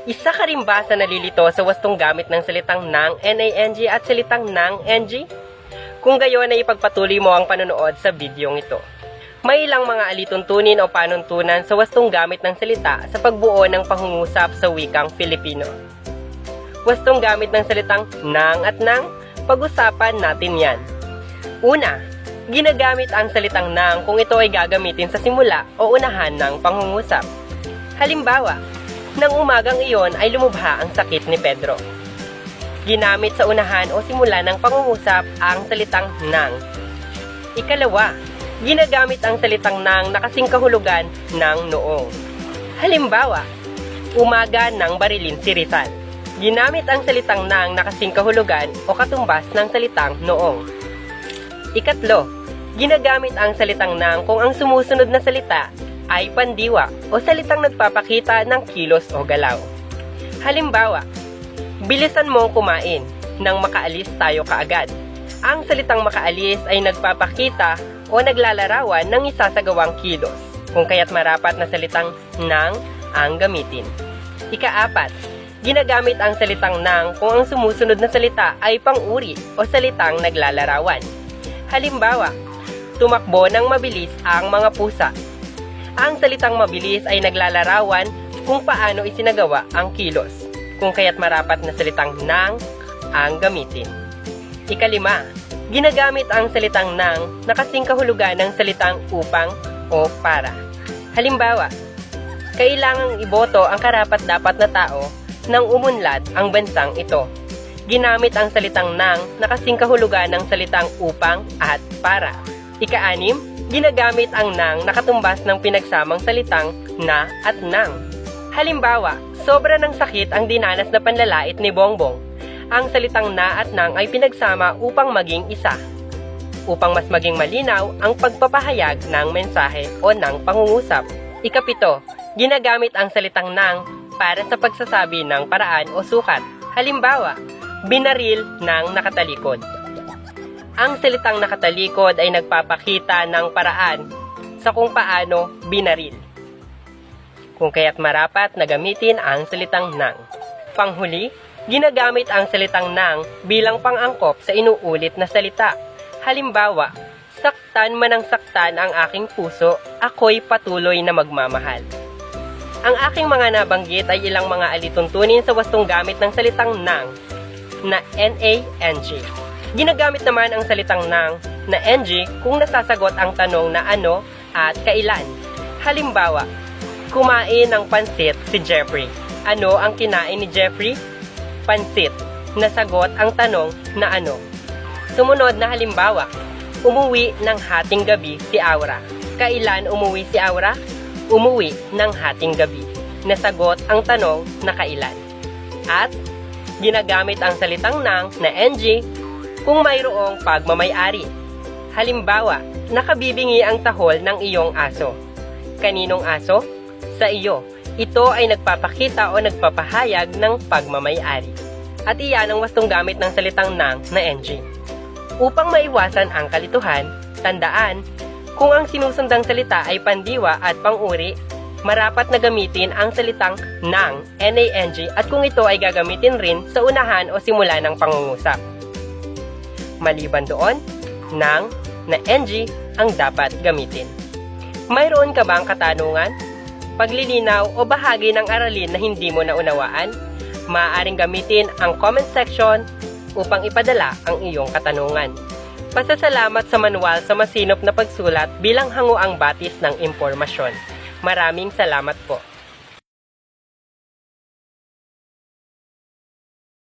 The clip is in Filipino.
Isa ka rin ba sa nalilito sa wastong gamit ng salitang nang, NANG at salitang nang, NG? Kung gayon ay ipagpatuloy mo ang panonood sa bidyong ito. May ilang mga alituntunin o panuntunan sa wastong gamit ng salita sa pagbuo ng pangungusap sa wikang Filipino. Wastong gamit ng salitang nang at nang, pag-usapan natin yan. Una, ginagamit ang salitang nang kung ito ay gagamitin sa simula o unahan ng pangungusap. Halimbawa, nang umagang iyon ay lumubha ang sakit ni Pedro. Ginamit sa unahan o simula ng pangungusap ang salitang nang. Ikalawa, ginagamit ang salitang nang na kasing kahulugan ng noong. Halimbawa, umaga nang barilin si Rizal. Ginamit ang salitang nang na kasing kahulugan o katumbas ng salitang noong. Ikatlo, ginagamit ang salitang nang kung ang sumusunod na salita ay pandiwa o salitang nagpapakita ng kilos o galaw. Halimbawa, bilisan mong kumain nang makaalis tayo kaagad. Ang salitang makaalis ay nagpapakita o naglalarawan ng isasagawang kilos, kung kaya't marapat na salitang nang ang gamitin. Ikaapat, ginagamit ang salitang nang kung ang sumusunod na salita ay pang-uri o salitang naglalarawan. Halimbawa, tumakbo ng mabilis ang mga pusa. Ang salitang mabilis ay naglalarawan kung paano isinagawa ang kilos, kung kaya't marapat na salitang nang ang gamitin. Ikalima, ginagamit ang salitang nang na kasing kahulugan ng salitang upang o para. Halimbawa, kailangang iboto ang karapat-dapat na tao nang umunlad ang bansang ito. Ginamit ang salitang nang na kasing kahulugan ng salitang upang at para. Ika-anim, ginagamit ang nang na katumbas ng pinagsamang salitang na at nang. Halimbawa, sobra ng sakit ang dinanas na panlalait ni Bongbong. Ang salitang na at nang ay pinagsama upang maging isa, upang mas maging malinaw ang pagpapahayag ng mensahe o ng pangungusap. Ikapito, ginagamit ang salitang nang para sa pagsasabi ng paraan o sukat. Halimbawa, binaril ng nakatalikod. Ang salitang nakatalikod ay nagpapakita ng paraan sa kung paano binaril, kung kaya't marapat na gamitin ang salitang nang. Panghuli, ginagamit ang salitang nang bilang pang-angkop sa inuulit na salita. Halimbawa, saktan man ang saktan ang aking puso, ako'y patuloy na magmamahal. Ang aking mga nabanggit ay ilang mga alituntunin sa wastong gamit ng salitang nang na NANG. Ginagamit naman ang salitang nang na NG kung nasasagot ang tanong na ano at kailan. Halimbawa, kumain ng pansit si Jeffrey. Ano ang kinain ni Jeffrey? Pansit. Nasagot ang tanong na ano. Sumunod na halimbawa, umuwi ng hating gabi si Aura. Kailan umuwi si Aura? Umuwi ng hating gabi. Nasagot ang tanong na kailan. At ginagamit ang salitang nang na NG kung mayroong pagmamay-ari. Halimbawa, nakabibingi ang tahol ng iyong aso. Kaninong aso? Sa iyo. Ito ay nagpapakita o nagpapahayag ng pagmamay-ari. At iyan ang wastong gamit ng salitang nang na NG. Upang maiwasan ang kalituhan, tandaan, kung ang sinusundang salita ay pandiwa at pang-uri, marapat na gamitin ang salitang nang, NANG, at kung ito ay gagamitin rin sa unahan o simula ng pangungusap. Maliban doon, nang na NG ang dapat gamitin. Mayroon ka bang katanungan, paglilinaw o bahagi ng aralin na hindi mo naunawaan? Maaaring gamitin ang comment section upang ipadala ang iyong katanungan. Pasasalamat sa manual sa masinop na pagsulat bilang hanguang batis ng impormasyon. Maraming salamat po.